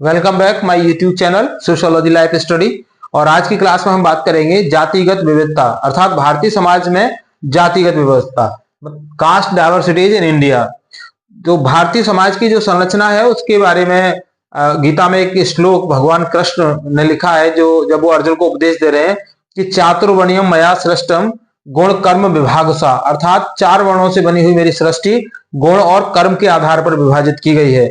Welcome back my YouTube channel sociology life study. और आज की क्लास में हम बात करेंगे जातिगत विविधता अर्थात भारतीय समाज में जातिगत विविधता, कास्ट डाइवर्सिटीज इन इंडिया। जो भारतीय समाज की जो संरचना है उसके बारे में गीता में एक श्लोक भगवान कृष्ण ने लिखा है, जो जब वो अर्जुन को उपदेश दे रहे हैं कि चातुर्वर्ण्यम मया सृष्टम गुण कर्म विभागसा, अर्थात 4 वर्णों से बनी हुई मेरी सृष्टि गुण और कर्म के आधार पर विभाजित की गई है।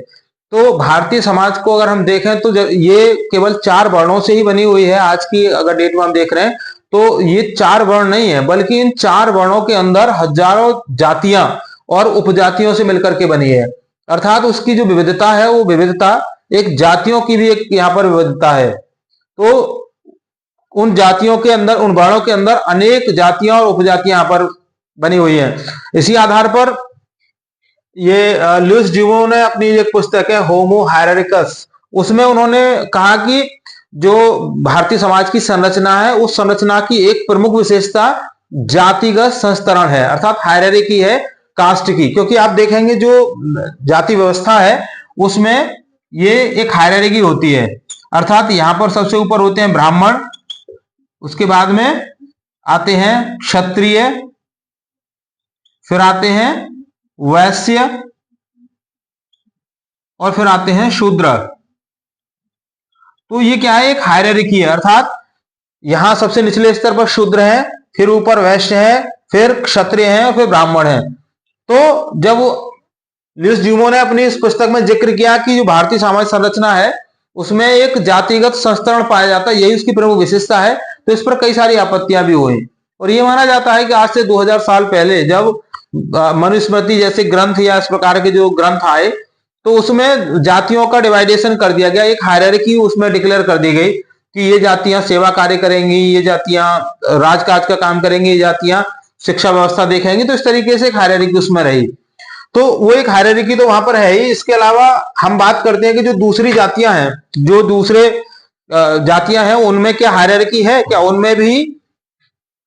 तो भारतीय समाज को अगर हम देखें तो ये केवल 4 वर्णों से ही बनी हुई है। आज की अगर डेट में हम देख रहे हैं तो ये 4 वर्ण नहीं है, बल्कि इन 4 वर्णों के अंदर हजारों जातियां और उपजातियों से मिलकर के बनी है। अर्थात उसकी जो विविधता है वो विविधता एक जातियों की भी एक यहाँ पर विविधता है। तो उन जातियों के अंदर, उन वर्णों के अंदर अनेक जातियां और उपजातियां यहाँ पर बनी हुई है। इसी आधार पर ये लुइस ड्यूमो ने अपनी एक पुस्तक है होमो हायरार्किकस, उसमें उन्होंने कहा कि जो भारतीय समाज की संरचना है उस संरचना की एक प्रमुख विशेषता जातिगत संस्तरण है, अर्थात हायरार्की है कास्ट की। क्योंकि आप देखेंगे जो जाति व्यवस्था है उसमें ये एक हायरार्की होती है, अर्थात यहां पर सबसे ऊपर होते हैं ब्राह्मण, उसके बाद में आते हैं क्षत्रिय, फिर आते हैं वैश्य और फिर आते हैं शूद्र। तो ये क्या है, एक हायरार्की है, अर्थात यहां सबसे निचले स्तर पर शूद्र है, फिर ऊपर वैश्य है, फिर क्षत्रिय है और फिर ब्राह्मण है। तो जब लुइस ड्यूमो ने अपनी इस पुस्तक में जिक्र किया कि जो भारतीय सामाजिक संरचना है उसमें एक जातिगत संस्तरण पाया जाता है, यही उसकी प्रमुख विशेषता है, तो इस पर कई सारी आपत्तियां भी हुई। और ये माना जाता है कि आज से 2000 साल पहले जब मनुस्मृति जैसे ग्रंथ या इस प्रकार के जो ग्रंथ आए तो उसमें जातियों का डिवाइडेशन कर दिया गया, एक हायरार्की उसमें डिक्लेयर कर दी गई कि ये जातियां सेवा कार्य करेंगी, ये जातियां राजकाज का काम करेंगी, ये जातियां शिक्षा व्यवस्था देखेंगी। तो इस तरीके से एक हायरार्की उसमें रही। तो वो एक हायरार्की तो वहां पर है ही। इसके अलावा हम बात करते हैं कि जो दूसरी जातियां हैं, जो दूसरे जातियां हैं उनमें क्या हायरार्की है, क्या उनमें भी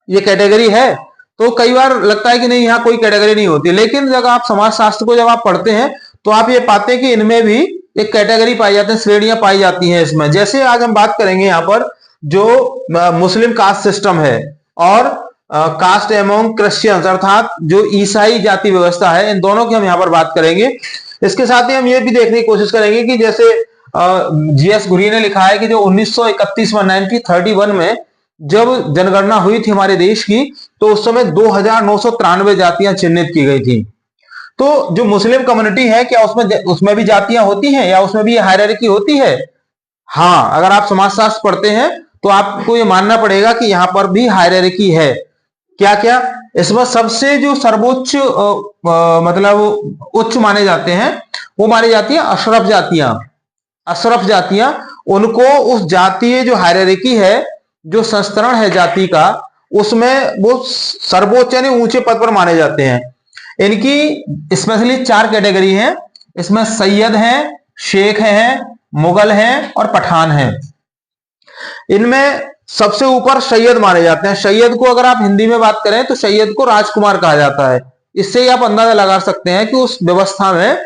ये कैटेगरी है? तो कई बार लगता है कि नहीं, यहाँ कोई कैटेगरी नहीं होती, लेकिन जब आप समाज शास्त्र को जब आप पढ़ते हैं तो आप ये पाते हैं कि इनमें भी एक कैटेगरी पाई जाती है, श्रेणियां पाई जाती हैं इसमें। जैसे आज हम बात करेंगे यहाँ पर जो मुस्लिम कास्ट सिस्टम है और कास्ट एमोंग क्रिश्चियंस, अर्थात जो ईसाई जाति व्यवस्था है, इन दोनों की हम यहाँ पर बात करेंगे। इसके साथ ही हम ये भी देखने की कोशिश करेंगे कि जैसे जीएस घुरी ने लिखा है कि जो 1931 में 1931 में जब जनगणना हुई थी हमारे देश की, तो उस समय 2993 जातियां चिन्हित की गई थी। तो जो मुस्लिम कम्युनिटी है, क्या उसमें भी जातियां होती हैं या उसमें भी हायरार्की होती है? हाँ, अगर आप समाजशास्त्र पढ़ते हैं तो आपको ये मानना पड़ेगा कि यहां पर भी हायरार्की है। क्या क्या? इसमें सबसे जो सर्वोच्च मतलब उच्च माने जाते हैं वो मानी जाती है अशरफ जातियां। अशरफ जातियां, उनको उस जातीय जो हायरार्की है, जो संस्तरण है जाति का, उसमें वो सर्वोच्च यानी ऊंचे पद पर माने जाते हैं। इनकी स्पेशली 4 कैटेगरी हैं। इसमें सैयद हैं, शेख हैं, मुगल हैं और पठान हैं। इनमें सबसे ऊपर सैयद माने जाते हैं। सैयद को अगर आप हिंदी में बात करें तो सैयद को राजकुमार कहा जाता है। इससे ही आप अंदाजा लगा सकते हैं कि उस व्यवस्था में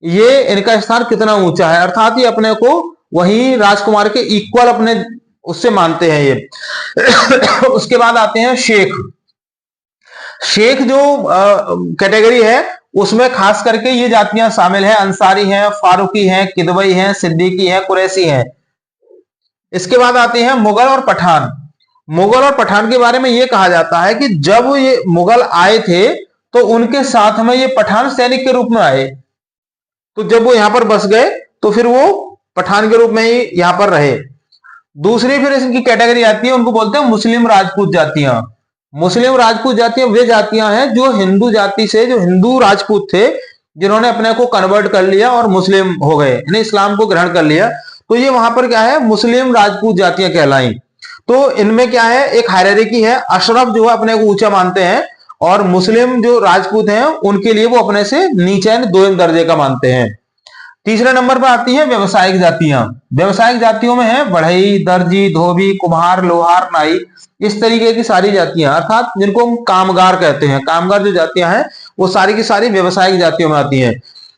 ये इनका स्थान कितना ऊंचा है, अर्थात ये अपने को वही राजकुमार के इक्वल अपने उससे मानते हैं ये। उसके बाद आते हैं शेख। शेख जो कैटेगरी है उसमें खास करके ये जातियां शामिल हैं, अंसारी हैं, फारूकी हैं, किदवई हैं, सिद्दीकी हैं, कुरैशी हैं। इसके बाद आते हैं मुगल और पठान। मुगल और पठान के बारे में ये कहा जाता है कि जब ये मुगल आए थे तो उनके साथ में ये पठान सैनिक के रूप में आए, तो जब वो यहां पर बस गए तो फिर वो पठान के रूप में ही यहां पर रहे। दूसरी फिर इनकी कैटेगरी आती है, उनको बोलते हैं मुस्लिम राजपूत जातियां। मुस्लिम राजपूत जातियां वे जातियां हैं जो हिंदू जाति से, जो हिंदू राजपूत थे, जिन्होंने अपने को कन्वर्ट कर लिया और मुस्लिम हो गए, यानी इस्लाम को ग्रहण कर लिया, तो ये वहां पर क्या है, मुस्लिम राजपूत जातियां कहलाई। तो इनमें क्या है, एक हायरार्की है। अशरफ जो है अपने को ऊंचा मानते हैं और मुस्लिम जो राजपूत हैं उनके लिए वो अपने से नीचे 2 दर्जे का मानते हैं। तीसरे नंबर पर आती है व्यवसायिक जातियां। व्यवसायिक जातियों में है बढ़ई, दर्जी, धोबी, कुम्हार, लोहार, नाई, इस तरीके की सारी जातियां, अर्थात जिनको हम कामगार कहते हैं। कामगार जो जातियां हैं वो सारी की सारी व्यवसायिक जातियों में आती हैं।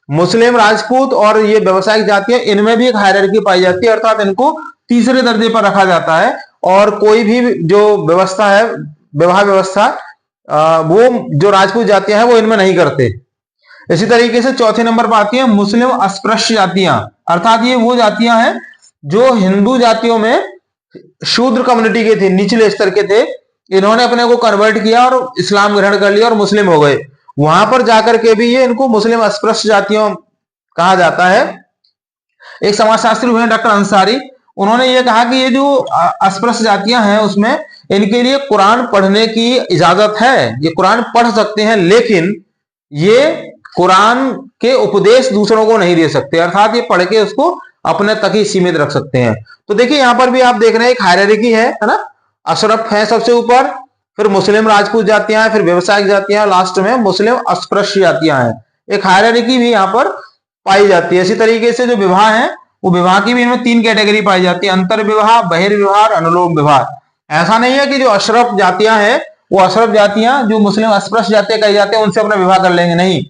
मुस्लिम, राजपूत और ये व्यवसायिक जातियां, इनमें भी एक हायरार्की पाई जाती है, अर्थात इनको तीसरे दर्जे पर रखा जाता है और कोई भी जो व्यवस्था है, विवाह व्यवस्था, वो जो राजपूत जातियां हैं वो इनमें नहीं करते। इसी तरीके से चौथे नंबर पर आती है मुस्लिम अस्पृश्य जातियां, अर्थात ये वो जातियां हैं जो हिंदू जातियों में शूद्र कम्युनिटी के थे, निचले स्तर के थे, इन्होंने अपने को कन्वर्ट किया और इस्लाम ग्रहण कर लिया और मुस्लिम हो गए। वहां पर जाकर के भी ये इनको मुस्लिम अस्पृश्य जातियों कहा जाता है। एक समाजशास्त्री हुए डॉक्टर अंसारी, उन्होंने ये कहा कि ये जो अस्पृश्य जातियां हैं उसमें इनके लिए कुरान पढ़ने की इजाजत है, ये कुरान पढ़ सकते हैं, लेकिन ये कुरान के उपदेश दूसरों को नहीं दे सकते, अर्थात ये पढ़ के उसको अपने तक ही सीमित रख सकते हैं। तो देखिए यहां पर भी आप देख रहे हैं एक हायरार्की है ना, अशरफ है सबसे ऊपर, फिर मुस्लिम राजपूत जातियां हैं, फिर व्यवसायिक जातियां, लास्ट में मुस्लिम अस्पृश्य जातियां हैं। एक हायरार्की भी यहाँ पर पाई जाती है। इसी तरीके से जो विवाह है, वो विवाह की भी इनमें 3 कैटेगरी पाई जाती है, अंतर विवाह, बहिर्विवाह, अनुलोम विवाह। ऐसा नहीं है कि जो अशरफ जातियां हैं वो अशरफ जातियां जो मुस्लिम अस्पृश्य जातियां कही जाती है उनसे अपना विवाह कर लेंगे, नहीं,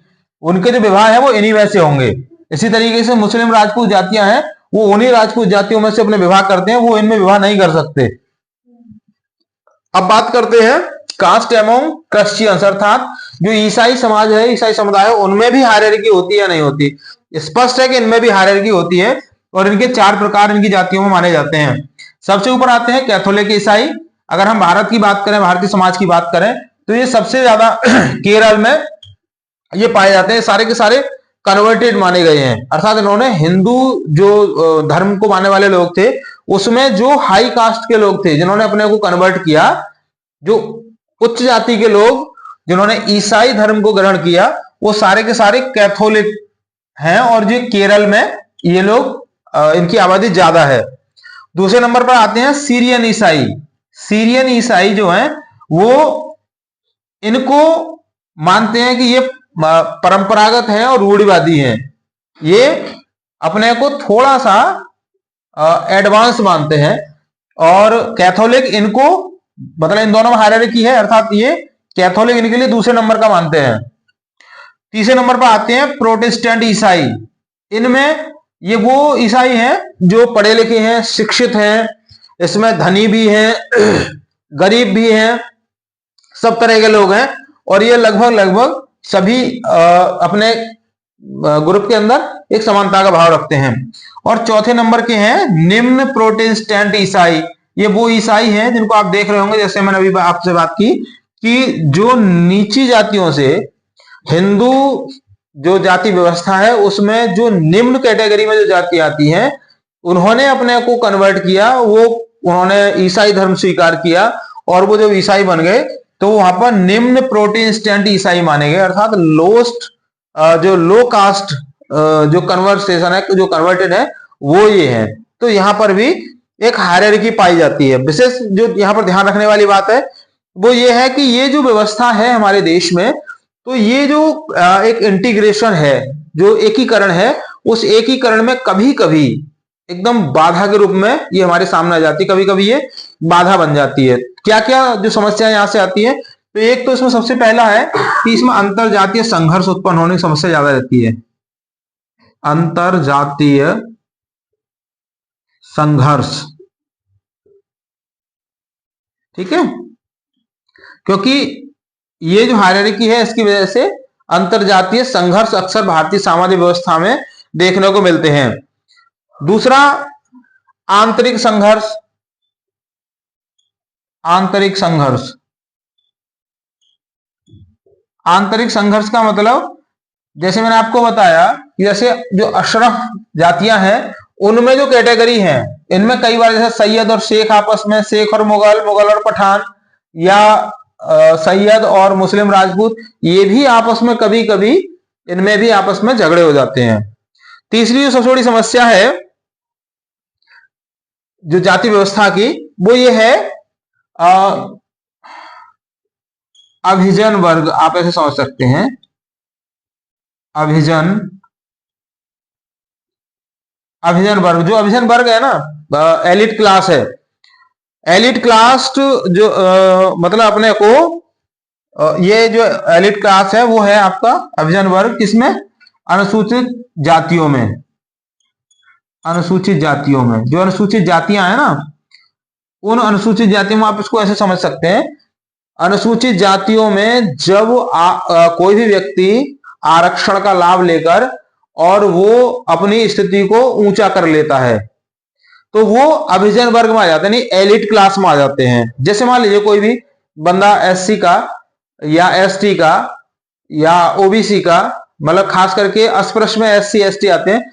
उनके जो विवाह है वो इन्हीं वैसे होंगे। इसी तरीके से मुस्लिम राजपूत जातियां हैं वो उन्हीं राजपूत जातियों में से अपने विवाह करते हैं, वो इनमें विवाह नहीं कर सकते। अब बात करते हैं कास्ट एमोंग क्रिश्चियंस, अर्थात जो ईसाई समाज है, ईसाई समुदाय है, उनमें भी हायरार्की होती है या नहीं होती। स्पष्ट है कि इनमें भी हायरार्की होती है और इनके 4 प्रकार इनकी जातियों में माने जाते हैं। सबसे ऊपर आते हैं कैथोलिक ईसाई। अगर हम भारत की बात करें, भारतीय समाज की बात करें, तो ये सबसे ज्यादा केरल में ये पाए जाते हैं। सारे के सारे कन्वर्टेड माने गए हैं, अर्थात इन्होंने हिंदू जो धर्म को मानने वाले लोग थे उसमें जो हाई कास्ट के लोग थे जिन्होंने अपने को कन्वर्ट किया, जो उच्च जाति के लोग जिन्होंने ईसाई धर्म को ग्रहण किया, वो सारे के सारे कैथोलिक हैं और जो केरल में ये लोग इनकी आबादी ज्यादा है। दूसरे नंबर पर आते हैं सीरियन ईसाई। सीरियन ईसाई जो हैं वो इनको मानते हैं कि ये परंपरागत है और रूढ़िवादी है, ये अपने को थोड़ा सा एडवांस मानते हैं। और कैथोलिक इनको, मतलब इन दोनों में हायरार्की है, अर्थात ये कैथोलिक इनके लिए दूसरे नंबर का मानते हैं। तीसरे नंबर पर आते हैं प्रोटेस्टेंट ईसाई। इनमें ये वो ईसाई हैं जो पढ़े लिखे हैं, शिक्षित हैं, इसमें धनी भी हैं, गरीब भी हैं, सब तरह के लोग हैं और ये लगभग सभी अपने ग्रुप के अंदर एक समानता का भाव रखते हैं। और चौथे नंबर के हैं निम्न प्रोटेस्टेंट ईसाई। ये वो ईसाई हैं जिनको आप देख रहे होंगे, जैसे मैंने अभी आपसे बात की कि जो नीची जातियों से हिंदू जो जाति व्यवस्था है उसमें जो निम्न कैटेगरी में जो जाति आती हैं उन्होंने अपने को कन्वर्ट किया, वो उन्होंने ईसाई धर्म स्वीकार किया और वो जब ईसाई बन गए तो वहां पर निम्न प्रोटेस्टेंट ईसाई माने गए, अर्थात लोस्ट जो लो कास्ट जो कन्वर्सेशन है, जो कन्वर्टेड है, वो ये है। तो यहां पर भी एक हायरार्की पाई जाती है। विशेष जो यहां पर ध्यान रखने वाली बात है वो ये है कि ये जो व्यवस्था है हमारे देश में, तो ये जो एक इंटीग्रेशन है, जो एकीकरण है, उस एकीकरण में कभी कभी एकदम बाधा के रूप में ये हमारे सामने आ जाती है, कभी कभी ये बाधा बन जाती है। क्या क्या जो समस्या यहां से आती है, तो एक तो इसमें सबसे पहला है कि इसमें अंतर जातीय संघर्ष उत्पन्न होने की समस्या ज्यादा रहती है। अंतर जातीय संघर्ष, ठीक है, क्योंकि ये जो हायरार्की है इसकी वजह से अंतरजातीय संघर्ष अक्सर भारतीय सामाजिक व्यवस्था में देखने को मिलते हैं। दूसरा आंतरिक संघर्ष। आंतरिक संघर्ष, आंतरिक संघर्ष का मतलब जैसे मैंने आपको बताया कि जैसे जो अशरफ जातियां हैं उनमें जो कैटेगरी है, इनमें कई बार जैसे सैयद और शेख आपस में, शेख और मुगल, मुगल और पठान, या सैयद और मुस्लिम राजपूत, ये भी आपस में कभी कभी इनमें भी आपस में झगड़े हो जाते हैं। तीसरी जो सबसे बड़ी समस्या है जो जाति व्यवस्था की, वो ये है अभिजन वर्ग, आप ऐसे समझ सकते हैं, अभिजन वर्ग। जो अभिजन वर्ग है ना, एलिट क्लास है, एलिट क्लास जो मतलब अपने को ये जो एलिट क्लास है वो है आपका अभिजन वर्ग, किसमें, अनुसूचित जातियों में, अनुसूचित जातियों में जो अनुसूचित जातियां हैं ना, उन अनुसूचित जातियों में आप इसको ऐसे समझ सकते हैं, अनुसूचित जातियों में जब कोई भी व्यक्ति आरक्षण का लाभ लेकर और वो अपनी स्थिति को ऊंचा कर लेता है तो वो अभिजन वर्ग में आ जाते हैं, नहीं एलिट क्लास में आ जाते हैं। जैसे मान लीजिए कोई भी बंदा एससी का या एसटी का या ओबीसी का, मतलब खास करके अस्पृश्य में एससी एसटी आते हैं,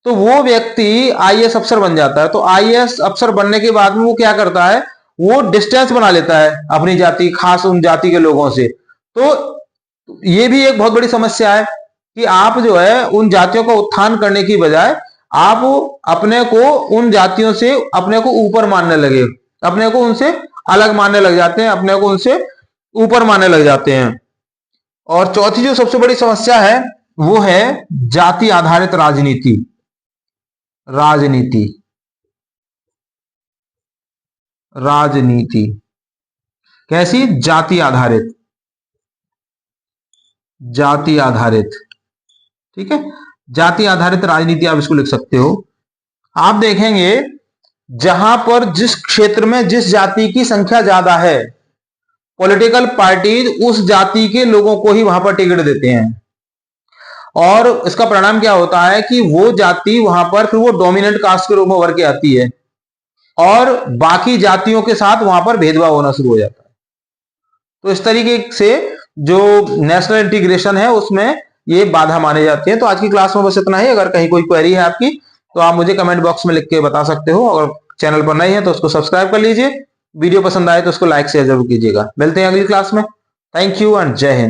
तो वो व्यक्ति आईएएस अफसर बन जाता है। तो आईएएस अफसर बनने के बाद में वो क्या करता है, वो डिस्टेंस बना लेता है अपनी जाति, खास उन जाति के लोगों से। तो ये भी एक बहुत बड़ी समस्या है कि आप जो है उन जातियों का उत्थान करने की बजाय आप अपने को उन जातियों से अपने को ऊपर मानने लगे, अपने को उनसे अलग मानने लग जाते हैं, अपने को उनसे ऊपर मानने लग जाते हैं। और चौथी जो सबसे बड़ी समस्या है वो है जाति आधारित राजनीति। राजनीति, राजनीति कैसी? जाति आधारित, जाति आधारित, ठीक है, जाति आधारित राजनीति आप इसको लिख सकते हो। आप देखेंगे जहां पर जिस क्षेत्र में जिस जाति की संख्या ज्यादा है, पॉलिटिकल पार्टीज उस जाति के लोगों को ही वहां पर टिकट देते हैं और इसका परिणाम क्या होता है कि वो जाति वहां पर फिर वो डोमिनेंट कास्ट के रूप में उभर के आती है और बाकी जातियों के साथ वहां पर भेदभाव होना शुरू हो जाता है। तो इस तरीके से जो नेशनल इंटीग्रेशन है उसमें ये बाधा माने जाती है। तो आज की क्लास में बस इतना ही। अगर कहीं कोई क्वेरी है आपकी तो आप मुझे कमेंट बॉक्स में लिख के बता सकते हो। अगर चैनल पर नए हैं तो उसको सब्सक्राइब कर लीजिए, वीडियो पसंद आए तो उसको लाइक शेयर जरूर कीजिएगा। मिलते हैं अगली क्लास में। थैंक यू एंड जय हिंद।